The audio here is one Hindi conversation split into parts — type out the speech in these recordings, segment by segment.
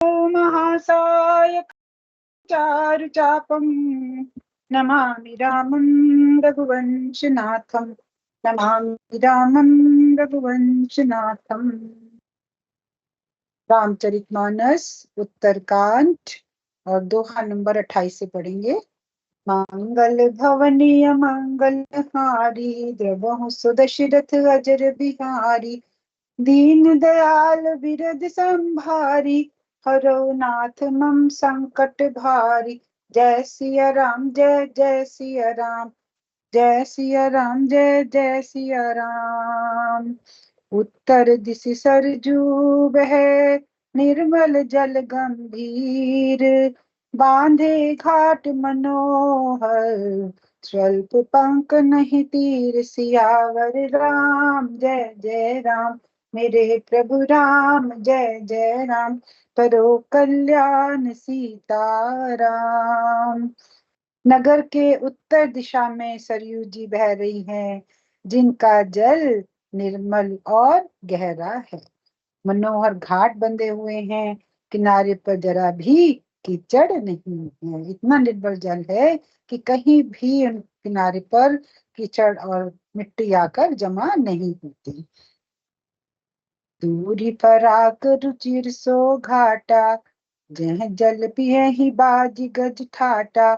महासाय चारुचापं नमामि रामं रघुवंशनाथं। नमामि रामं रघुवंशनाथं। रामचरितमानस उत्तरकांड और दोहा नंबर 28 से पढ़ेंगे। मंगल भवनीय मंगल हारी, द्रवहु सुदशरथ अजर बिहारी। दीन दयाल बिरद संभारी, हरो नाथ मम संकट भारी। जय सिया राम जय जय सिया राम, जय सिया राम जय जय सिया राम। उत्तर दिशि सरजू बहे, निर्मल जल गंभीर। बांधे घाट मनोहर, स्वल्प पंख नहीं तीर। सियावर राम जय जय राम, मेरे प्रभु राम जय जय राम। करो कल्याण सीताराम। नगर के उत्तर दिशा में सरयू जी बह रही हैं, जिनका जल निर्मल और गहरा है। मनोहर घाट बंधे हुए हैं, किनारे पर जरा भी कीचड़ नहीं है। इतना निर्मल जल है कि कहीं भी उन किनारे पर कीचड़ और मिट्टी आकर जमा नहीं होती। दूरी फराक रुचिर सो घाटा, जह जल पिए ही बाजी गज ठाटा।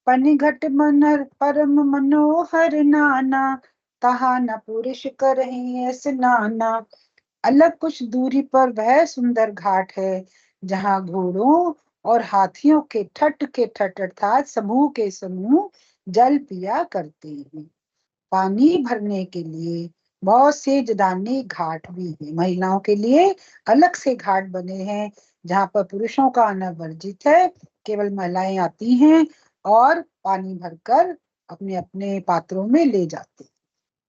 पनिघट मनर परम मनोहर नाना, तहा न पुरुष करहि स्नाना। अलग कुछ दूरी पर वह सुंदर घाट है, जहाँ घोड़ों और हाथियों के ठट अर्थात समूह के समूह जल पिया करते हैं। पानी भरने के लिए बहुत से जदानी घाट भी हैं। महिलाओं के लिए अलग से घाट बने हैं, जहाँ पर पुरुषों का आना वर्जित है। केवल महिलाएं आती हैं और पानी भरकर अपने अपने पात्रों में ले जाते हैं,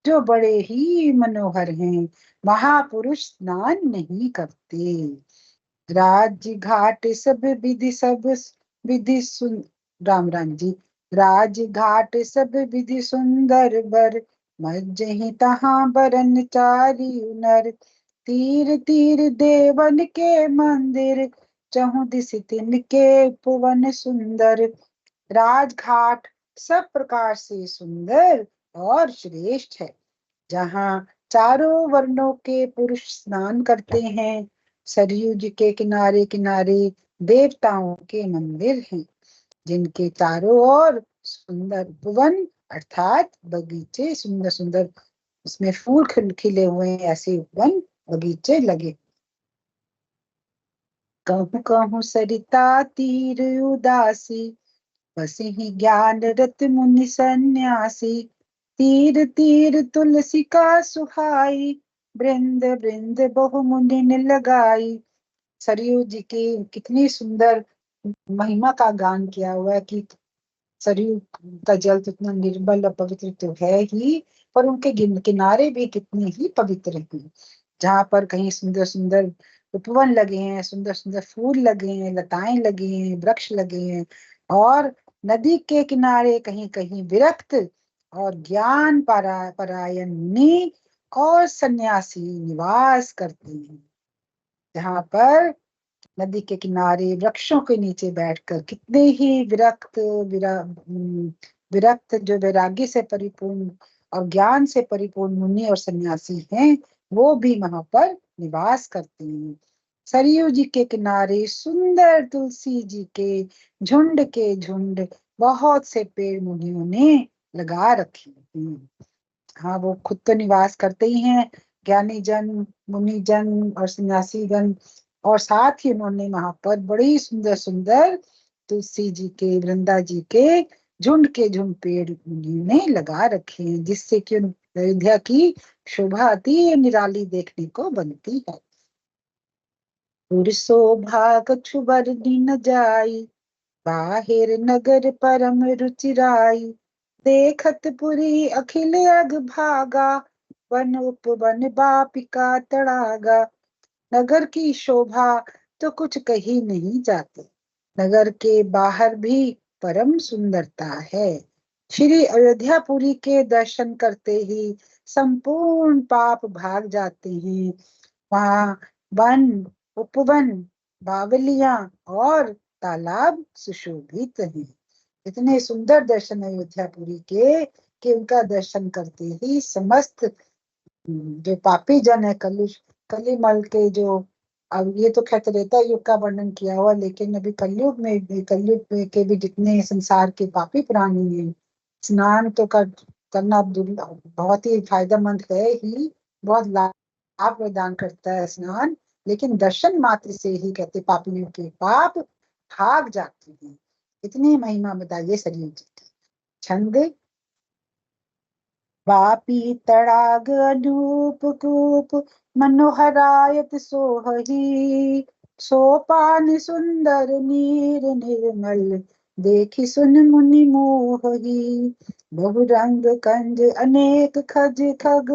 जो बड़े ही मनोहर हैं। महापुरुष स्नान नहीं करते। राज घाट सब विधि सुन राम राम जी। राज घाट सब विधि सुंदर बर, मज्जहि तहाँ बरन चारी नर। तीर तीर देवन के मंदिर, चहु दिस तिनके उपवन सुंदर। राजघाट सब प्रकार से सुंदर और श्रेष्ठ है, जहाँ चारों वर्णों के पुरुष स्नान करते हैं। सरयू जी के किनारे किनारे देवताओं के मंदिर हैं, जिनके चारों ओर सुंदर उपवन अर्थात बगीचे, सुंदर सुंदर उसमें फूल खिले हुए हैं, ऐसे उपवन बगीचे लगे। कहूँ कहूँ सरिता तीर उदासी, बसहि ज्ञान रत मुनि सन्यासी। तीर तीर तुलसी का सुहाई, वृंद वृंद बहु मुनि लगाई। सरयू जी की कितनी सुंदर महिमा का गान किया हुआ है कि सरयू का जल कितना निर्मल और पवित्र तो है ही, पर उनके किनारे भी कितने ही पवित्र हैं, जहाँ पर कहीं सुंदर सुंदर उपवन लगे हैं, सुंदर सुंदर फूल लगे हैं, लताएं लगी हैं, वृक्ष लगे हैं। और नदी के किनारे कहीं कहीं विरक्त और ज्ञान परायण मुनि और सन्यासी निवास करते हैं, जहाँ पर नदी के किनारे वृक्षों के नीचे बैठकर कितने ही विरक्त जो वैराग्य से परिपूर्ण और ज्ञान से परिपूर्ण मुनि और सन्यासी हैं, वो भी वहां पर निवास करते हैं। सरयू जी के किनारे सुंदर तुलसी जी के झुंड बहुत से पेड़ मुनियों ने लगा रखे हैं। हाँ, वो खुद तो निवास करते ही हैं, ज्ञानी जन, मुनि जन और सन्यासी गण, और साथ ही उन्होंने वहां पर बड़ी सुंदर सुंदर तुलसी जी के, वृंदा जी के झुंड पेड़ मुनियों ने लगा रखे हैं, जिससे कि अयोध्या की शोभा अति निराली देखने को बनती है। शोभा कछु बरनी न जाई, बाहिर नगर परम रुचिराई। देखत पुरी अखिल अग भागा, वन उपवन बापिका तड़ागा। नगर की शोभा तो कुछ कही नहीं जाती, नगर के बाहर भी परम सुंदरता है। श्री अयोध्यापुरी के दर्शन करते ही संपूर्ण पाप भाग जाते हैं। वहाँ वन, उपवन बावलियां और तालाब सुशोभित हैं। इतने सुंदर दर्शन अयोध्यापुरी के कि उनका दर्शन करते ही समस्त जो पापी जन है, कलिमल के जो, अब ये तो खैर त्रेता युग का वर्णन किया हुआ, लेकिन अभी कलयुग में भी, कलयुग में के भी जितने संसार के पापी प्राणी हैं, स्नान तो करना बहुत ही फायदेमंद है ही, बहुत लाभ प्रदान करता है स्नान, लेकिन दर्शन मात्र से ही कहते पापियों के पाप भाग जाते हैं। इतनी महिमा बताइए सरयू जी की। छंद। वापी तड़ाग अनूप कूप मनोहरायत सोहही, सोपान सुंदर नीर निर्मल देखी सुन मुनि मोहही, बहुरंग कंज अनेक खज खग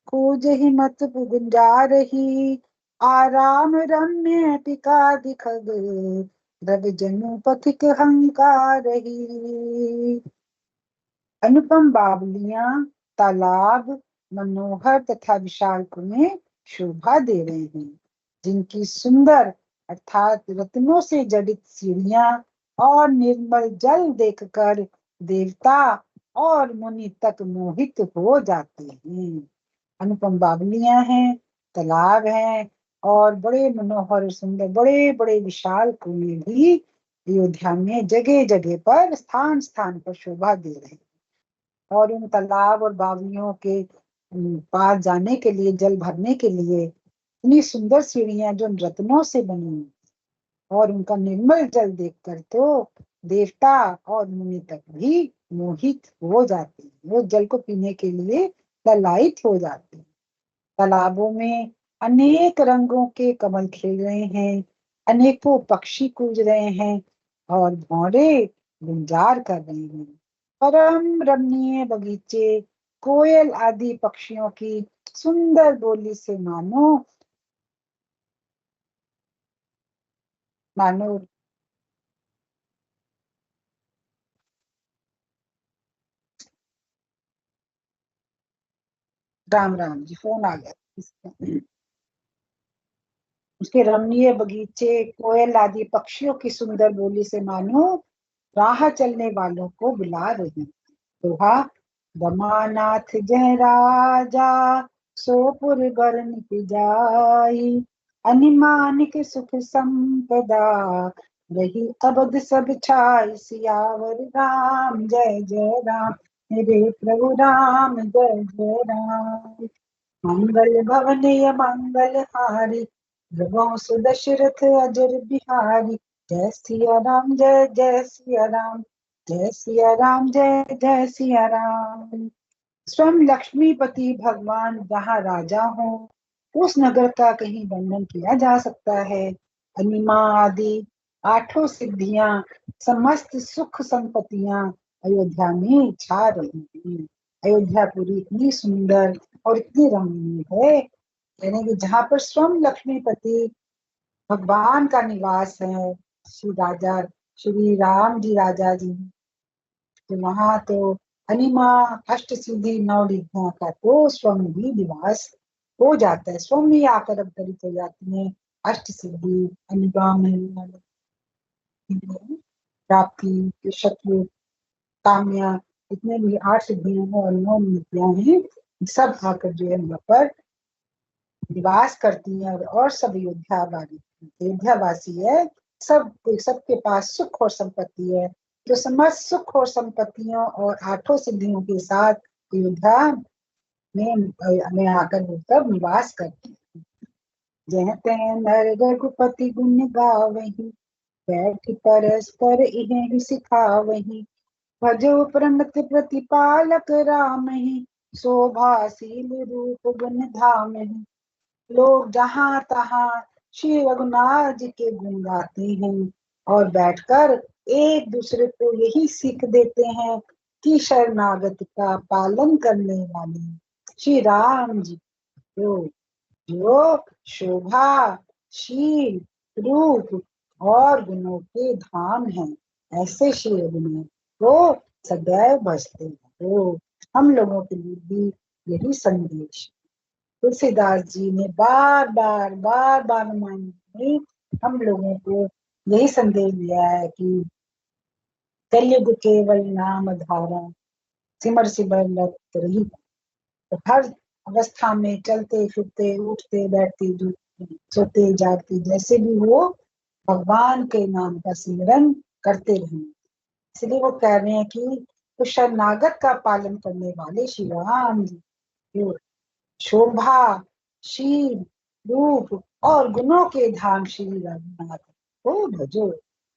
खोजहि मत गुंजारही, आराम रम्य पिकादि खग द्रव जनु पथिक हंकारही। अनुपम बावलियां, तालाब मनोहर तथा विशाल कुएं शोभा दे रहे हैं, जिनकी सुंदर अर्थात रत्नों से जड़ित सीढ़ियां और निर्मल जल देखकर देवता और मुनि तक मोहित हो जाते हैं। अनुपम बावलियां हैं, तालाब हैं, और बड़े मनोहर और सुंदर बड़े बड़े विशाल कुएं भी अयोध्या में जगह जगह पर स्थान स्थान पर शोभा दे रहे हैं। और उन तालाब और बावलियों के पास जाने के लिए, जल भरने के लिए इतनी सुंदर सीढ़ियां जो रत्नों से बनी हैं, और उनका निर्मल जल देखकर तो देवता और मुनि तक भी मोहित हो जाते हैं, वो जल को पीने के लिए ललायित हो जाते हैं। तालाबों में अनेक रंगों के कमल खिल रहे हैं, अनेकों पक्षी कूज रहे हैं, और भौरे गुंजार कर रहे हैं। परम रमणीय बगीचे कोयल आदि पक्षियों की सुंदर बोली से मानो मानो राम राम जी, फोन आ गया। उसके रमणीय बगीचे कोयल आदि पक्षियों की सुंदर बोली से मानो राह चलने वालों को बुला रही। दोहा। रमानाथ जय राजा सोपुर बरन जाई, अनिमानिक सुख संपदा रही अवध सब छाई, सियावर राम जय जय राम, मेरे प्रभु राम जय जय राम। मंगल भवनीय मंगल हारी, भगवान सुदशरथ अजर बिहारी, जय सिया राम जय जय सिया राम, जय सिया राम जय जय सिया राम। स्वयं लक्ष्मीपति भगवान जहाँ राजा हो, उस नगर का कहीं वर्णन किया जा सकता है। अनिमा आदि आठों सिद्धियां, समस्त सुख संपत्तियां अयोध्या में छा रही हैं। अयोध्या पूरी इतनी सुंदर और इतनी रमणीय है, यानी कि जहाँ पर स्वयं लक्ष्मीपति भगवान का निवास है, श्री राजा श्री राम जी राजा जी, तो वहां तो अनिमा अष्ट सिद्धि नौ निधियों का तो स्वयं भी निवास हो जाता है, स्वयं ही आकर अवतरित हो जाती है। अष्ट सिद्धि, अनिमा में प्राप्ति, शत्रु, काम्या, इतने भी आठ सिद्धियां हैं और नौ निधियां हैं, सब आकर जो है वहां पर निवास करती हैं। और सब अयोध्यावासी है, सब सबके पास सुख और संपत्ति है, जो समस्त सुख और संपत्तियों और आठों सिद्धियों के साथ अयोध्या में आकर वो सब निवास करते हैं। जह तह नर रघुपति गुण गावहीं, बैठ परस्पर इन्हें सिखावहीं, भजो प्रणत प्रतिपालक राम ही, शोभाशील रूप गुण धाम ही। लोग जहां तहां श्री रघुनाथ जी के गुण गाते हैं, और बैठकर एक दूसरे को यही सीख देते हैं कि शरणागत का पालन करने वाले श्री राम जी को, जो शोभा शील रूप और गुणों के धाम है, ऐसे श्री रघुनाथ को सदैव भजते हैं। तो हम लोगों के लिए भी यही संदेश तुलसीदास जी ने बार बार अनुमान में हम लोगों को यही संदेश दिया है कि कलयुग केवल नाम धारा, सिमर सिमर लत रही। तो हर अवस्था में चलते फिरते उठते बैठते सोते जागते जैसे भी हो, भगवान के नाम का सिमरन करते रहें। इसलिए वो कह रहे हैं कि तो शरणागत का पालन करने वाले श्री राम जी जो शोभा, शील, रूप और गुणों के धाम श्री रघुनाथ को भजो।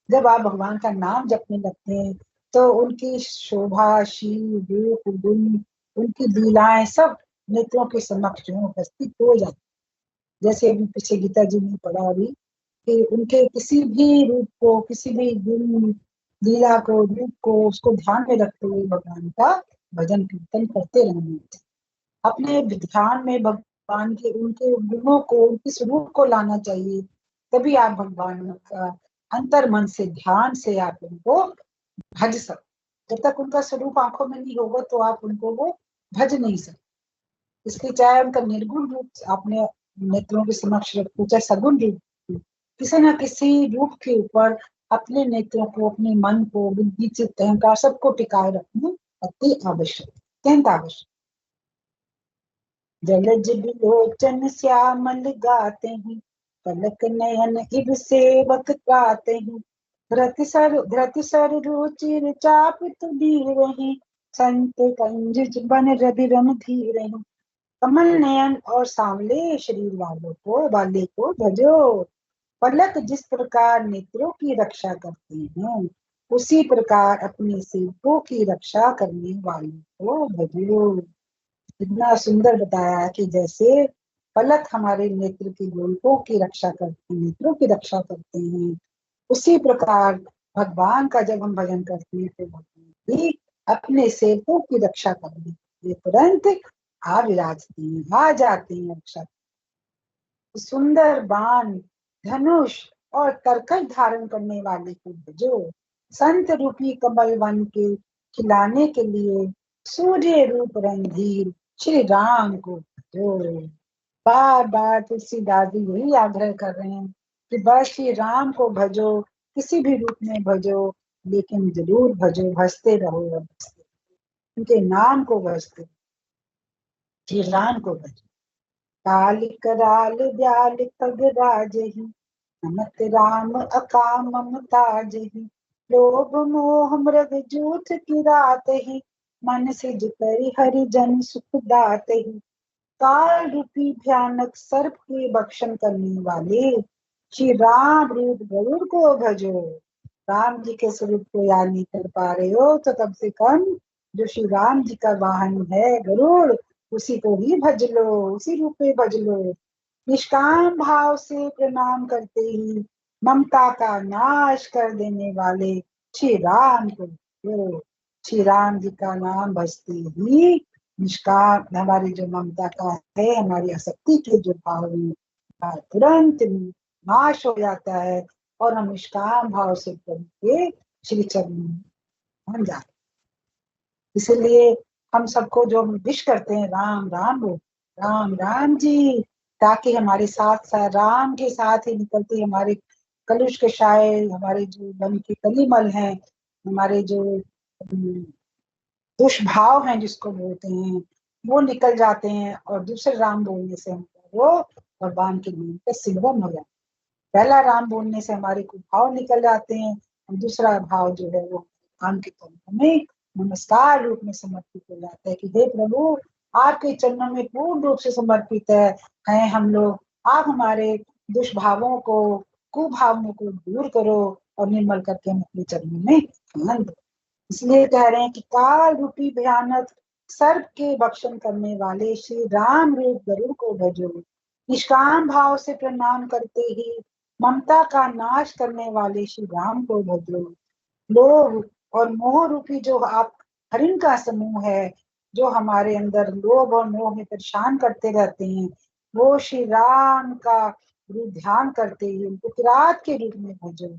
जब आप भगवान का नाम जपने लगते हैं तो उनकी शोभा, शील, रूप, गुण, उनकी लीलाएं सब नेत्रों के समक्ष जो उपस्थित हो जाती। जैसे अभी पीछे गीता जी ने पढ़ा अभी कि उनके किसी भी रूप को, किसी भी गुण, लीला को, रूप को, उसको ध्यान में रखते हुए भगवान का भजन कीर्तन करते रहना। अपने ध्यान में भगवान के उनके गुणों को, उनके स्वरूप को लाना चाहिए। तभी आप भगवान का अंतर मन से, ध्यान से आप उनको भज सकते। जब तक उनका स्वरूप आंखों में नहीं होगा तो आप उनको वो भज नहीं सकते। इसलिए चाहे उनका निर्गुण रूप आपने नेत्रों के समक्ष रखो, चाहे सगुण रूप, किसी न किसी रूप के ऊपर अपने नेत्रों को, अपने मन को, बुद्धि, चित्त, अहंकार सबको टिकाए रखना अति आवश्यक, अत्यंत आवश्यक। जलज बिलोचन श्यामल गाते हैं, पलक नयन इब सेवक गाते हैं। धरति सर रुचिर चाप तुडीर रही, संत कंज बन रवि रम धीर रही। कमल नयन और सांवले शरीर वाले को भजो। पलक जिस प्रकार नेत्रों की रक्षा करते हैं, उसी प्रकार अपने सेवकों की रक्षा करने वाले को भजो। इतना सुंदर बताया है कि जैसे पलक हमारे नेत्र की गोलकों की रक्षा करते हैं, नेत्रों की रक्षा करते हैं, उसी प्रकार भगवान का जब हम भजन करते हैं तो भगवान भी अपने सेवकों की रक्षा करने के लिए तुरंत आ विराजते हैं, आ जाते हैं रक्षा। सुंदर बाण, धनुष और तरकश धारण करने वाले को भजो। संत रूपी कमल वन के खिलाने के लिए सूर्य रूप रणधीर श्री राम को भजो। बार बार तुलसीदास जी यही आग्रह कर रहे हैं कि बस श्री राम को भजो, किसी भी रूप में भजो, लेकिन जरूर भजो, भजते रहो, भजते, उनके नाम को भजते, श्री राम को भजो। काल कराल ब्याल पग राजही, नमत राम अकाम ममताजही। लोभ मोह मृग जूथ की रात ही, मन सिज करि हरि जन सुख दात ही। काल रूपी भयानक सर्प के भक्षण करने वाले श्री राम रूप गरुड़ को भजो। राम जी के स्वरूप को याद नहीं कर पा रहे हो तो कम से कम जो श्री राम जी का वाहन है गरुड़, उसी को ही भज लो, उसी रूप में भज लो। निष्काम भाव से प्रणाम करते ही ममता का नाश कर देने वाले श्री राम को भजो। श्री राम जी का नाम भजते ही निष्काम हमारी जो ममता का है, हमारी आसक्ति के जो भाव है तुरंत नाश हो जाता है और हम निष्काम भाव से प्रभु के श्री चरण बन जाते। इसलिए हम सबको जो विश करते हैं राम राम बोल, राम राम जी, ताकि हमारे साथ साथ राम के साथ ही निकलती हमारे कलुष के शाये, हमारे जो मन के कलीमल हैं, हमारे जो दुष्भाव हैं जिसको बोलते हैं, वो निकल जाते हैं और दूसरे राम बोलने से वो भगवान के नाम का सिमरन हो जाता है। पहला राम बोलने से हमारे कुछ भाव निकल जाते हैं और दूसरा भाव जो है वो भगवान के चरणों में नमस्कार रूप में समर्पित हो जाता है कि हे प्रभु, आपके चरणों में पूर्ण रूप से समर्पित है हम लोग। आप हमारे दुष्भावों को, कुभावों को दूर करो और निर्मल करके हम अपने चरणों में आनंद दो। इसलिए कह रहे हैं कि काल रूपी भयानक सर्प के भक्षण करने वाले श्री राम रूप गरुड़ को भजो। निष्काम भाव से प्रणाम करते ही ममता का नाश करने वाले श्री राम को भजो। लोभ और मोह रूपी जो आप हरिण का समूह है, जो हमारे अंदर लोभ और मोह में परेशान करते रहते हैं, वो श्री राम का रूप ध्यान करते ही उनको किरात के रूप में भजो।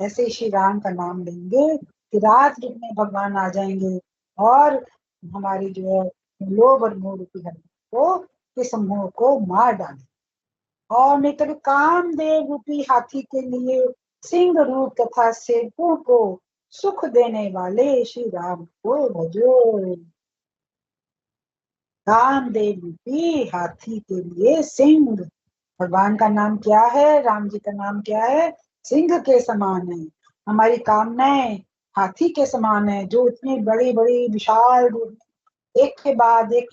ऐसे श्री राम का नाम लेंगे कि रात रूप में भगवान आ जाएंगे और हमारी जो है लोभ और मोह रूपी हरि को के समूह को मार डालें और मित्र कामदेव रूपी हाथी के लिए सिंह रूप तथा सेवकों को सुख देने वाले श्री राम को भजो। कामदेव रूपी हाथी के लिए सिंह, भगवान का नाम क्या है, राम जी का नाम क्या है, सिंह के समान है। हमारी कामनाएं हाथी के समान है, जो इतनी बड़ी बड़ी विशाल रूप, एक के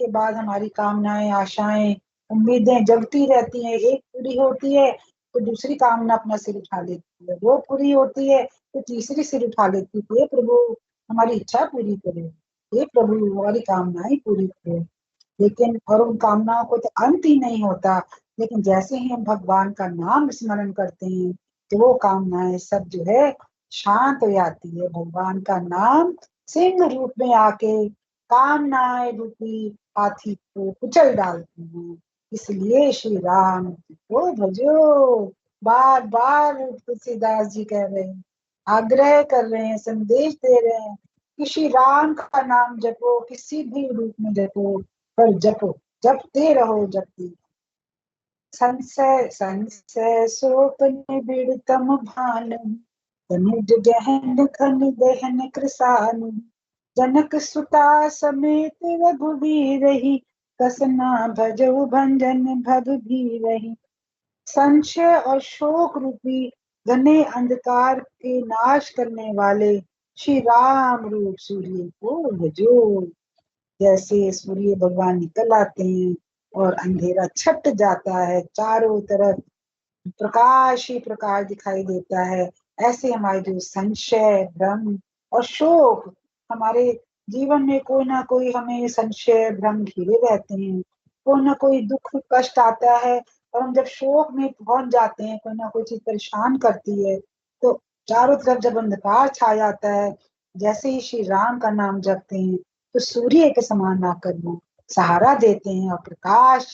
बाद हमारी कामनाएं, आशाएं, उम्मीदें जगती रहती हैं। एक पूरी होती है तो दूसरी कामना अपना सिर उठा लेती है, वो पूरी होती है तो तीसरी सिर उठा लेती है। हे प्रभु हमारी इच्छा पूरी करे, हे प्रभु हमारी कामनाएं पूरी करे। लेकिन और उन कामनाओं को तो अंत ही नहीं होता। लेकिन जैसे ही हम भगवान का नाम स्मरण करते हैं तो वो कामनाएं सब जो है शांत हो जाती है। भगवान का नाम सिंह रूप में आके कामनाएं रूपी हाथी को कुचल डालती हैं। इसलिए श्री राम को भजो। बार बार तुलसीदास जी कह रहे हैं, आग्रह कर रहे हैं, संदेश दे रहे हैं कि श्री राम का नाम जपो, किसी भी रूप में जपो, पर जपो, जपते रहो, जपते। संशय संशय सोपन बिड़तम भानु, तनुज गहन खन दहन कृसानु, जनक सुता समेत रघुवीर रही, कसना भजऊ भंजन भव भी रही। संशय और शोक रूपी घने अंधकार के नाश करने वाले श्री राम रूप सूर्य को भजो। जैसे सूर्य भगवान निकल आते हैं और अंधेरा छट जाता है, चारों तरफ प्रकाश ही प्रकाश दिखाई देता है, ऐसे हमारे जो संशय, भ्रम और शोक, हमारे जीवन में कोई ना कोई हमें संशय भ्रम घिरे रहते हैं। कोई ना कोई दुख कष्ट आता है और हम जब शोक में पहुंच जाते हैं, कोई ना कोई चीज परेशान करती है, तो चारों तरफ जब अंधकार छा जाता है, जैसे ही श्री राम का नाम जपते हैं तो सूर्य के समान आकर वो सहारा देते हैं और प्रकाश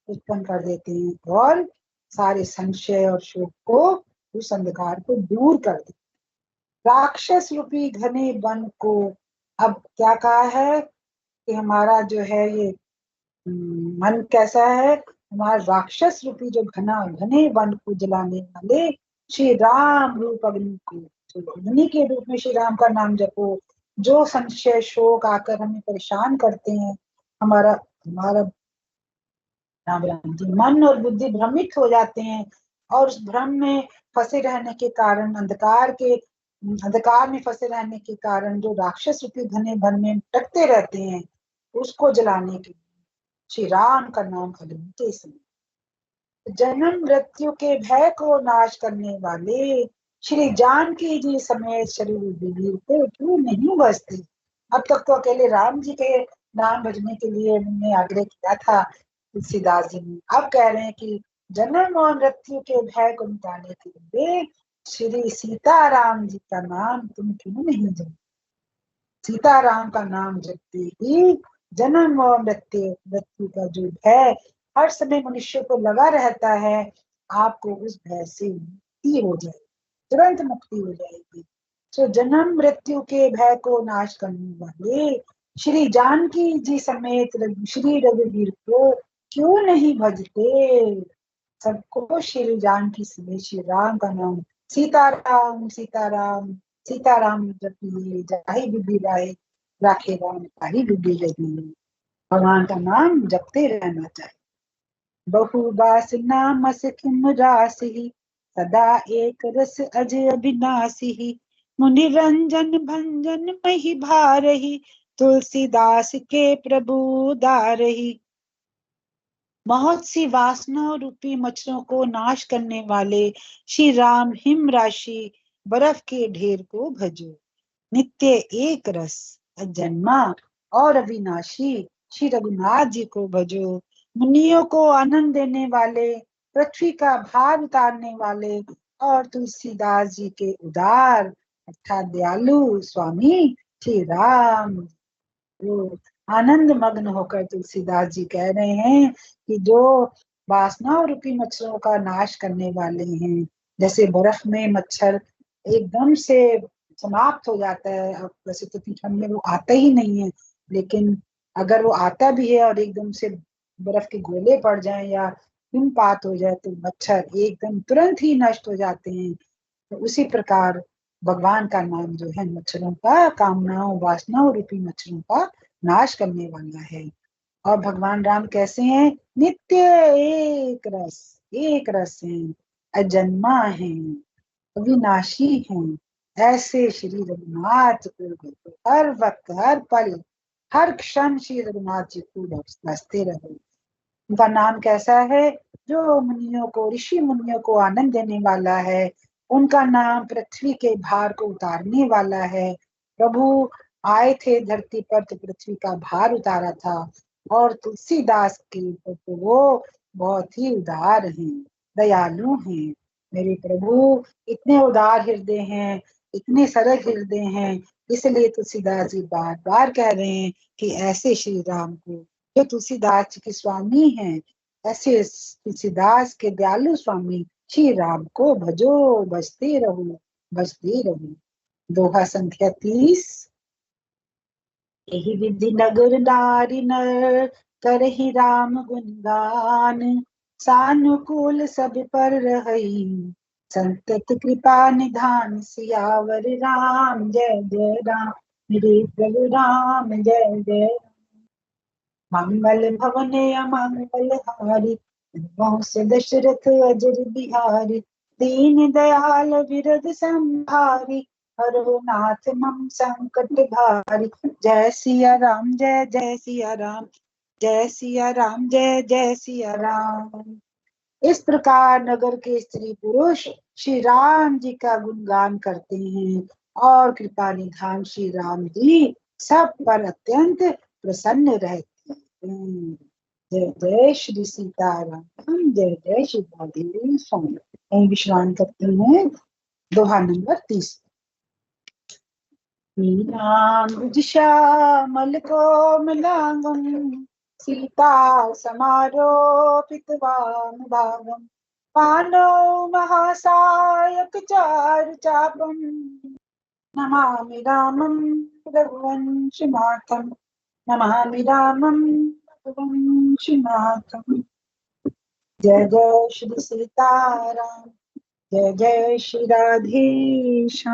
उत्पन्न कर देते हैं और सारे संशय और शोक को, उस अंधकार को दूर कर दे। राक्षस रूपी घने वन को, अब क्या कहा है कि हमारा जो है ये मन कैसा है, हमारा राक्षस रूपी जो घना घने वन को जलाने वाले श्री राम रूप अग्नि को, तो अग्नि के रूप में श्री राम का नाम जपो। जो संशय शोक आकर हमें परेशान करते हैं, हमारा हमारा राम राम जी मन और बुद्धि भ्रमित हो जाते हैं, और उस भ्रम में फंसे रहने के कारण, अंधकार में फंसे रहने के कारण जो राक्षस रूपी घने वन में भटकते रहते हैं, उसको जलाने के लिए श्री राम का नाम अग्नि के समान। जन्म मृत्यु के भय को नाश करने वाले श्री जानकी जी समेत शरीर वीर को क्यों नहीं बसते। अब तक तो अकेले राम जी के नाम भजने के लिए उन्होंने आग्रह किया था तुलसीदास जी ने, अब कह रहे हैं कि जन्म और मृत्यु के भय को मिटाने के लिए श्री सीताराम जी का नाम तुम क्यों नहीं जपते। सीताराम का नाम जपते ही जन्म और मृत्यु मृत्यु का जो भय हर समय मनुष्य को लगा रहता है, आपको उस भय से मुक्ति हो जाएगी, तुरंत मुक्ति हो जाएगी। तो जन्म मृत्यु के भय को नाश करने वाले श्री जानकी जी समेत श्री रघुवीर को क्यों नहीं भजते। सबको श्री जानकी समेत श्री राम का नाम, सीताराम सीताराम सीताराम जपिए, जाहि विधि लाए राखे राम, ताहि विधि लगी। भगवान का नाम जपते रहना चाहिए। बहुबास नाम सिम राशि, सदा एक रस अजय अविनाशी, मुनि रंजन भंजन मही भारही, तुलसीदास के प्रभु दारही। बहुत सी वासनाओं रूपी मच्छरों को नाश करने वाले श्री राम हिम राशि बर्फ के ढेर को भजो। नित्य एक रस अजन्मा और अविनाशी श्री रघुनाथ जी को भजो। मुनियों को आनंद देने वाले, पृथ्वी का भार उतारने वाले और तुलसीदास जी के उदार अर्थात दयालु स्वामी श्री राम। तो आनंद मग्न होकर तुलसीदास जी कह रहे हैं कि जो वासना रूपी मच्छरों का नाश करने वाले हैं, जैसे बर्फ में मच्छर एकदम से समाप्त हो जाता है, अब वैसे तो ठंड में वो आता ही नहीं है, लेकिन अगर वो आता भी है और एकदम से बर्फ के गोले पड़ जाएं या हिमपात हो जाए तो मच्छर एकदम तुरंत ही नष्ट हो जाते हैं। तो उसी प्रकार भगवान का नाम जो है मच्छरों का, कामनाओं वासनाओं रूपी मच्छरों का नाश करने वाला है। और भगवान राम कैसे हैं? नित्य एक रस हैं, अजन्मा है, अविनाशी हैं। ऐसे श्री रघुनाथ को हर वक्त, हर पल, हर क्षण श्री रघुनाथ जी को बसते रहो। उनका नाम कैसा है? जो मुनियों को, ऋषि मुनियों को आनंद देने वाला है। उनका नाम पृथ्वी के भार को उतारने वाला है। प्रभु आए थे धरती पर तो पृथ्वी का भार उतारा था। और तुलसीदास के ऊपर तो वो बहुत ही उदार हैं, दयालु हैं। मेरे प्रभु इतने उदार हृदय हैं, इतने सरल हृदय हैं। इसलिए तुलसीदास जी बार बार कह रहे हैं कि ऐसे श्री राम को, जो तुलसीदास जी के स्वामी हैं, ऐसे तुलसीदास के दयालु स्वामी श्री राम को भजो, बजते रहो, बजते रहो। दोहा संख्या 30। यही विधि नगर नारी नर करहि राम गुणगान, सानुकूल सब पर रही, संतत कृपा निधान। सियावर राम जय जय राम, मेरे प्रभु राम जय जय। मंगल भवन अमंगल हारी, वंश दशरथ अजर बिहारी, दीन दयाल विरद संभारी, हरो नाथ मम संकट भारी। जय सिया राम, जय जय सिया राम, जय सिया राम, जय जय सिया राम। इस प्रकार नगर के स्त्री पुरुष श्री राम जी का गुणगान करते हैं और कृपा निधान श्री राम जी सब पर अत्यंत प्रसन्न रहते हैं। जय जय श्री सीताराम, जय जय श्री राधे स्वामी। विश्राम करते हैं। दोहा नंबर 30। नीलांबुज श्यामल कोमलांगं, सीता समारोपित वामभागं, पाणौ महासायक चारुचापं, नमामि रामं रघुवंशनाथं, नमामि रामं रघुवंशनाथं। जय जय श्री सीताराम, जय जय श्री राधे श्याम।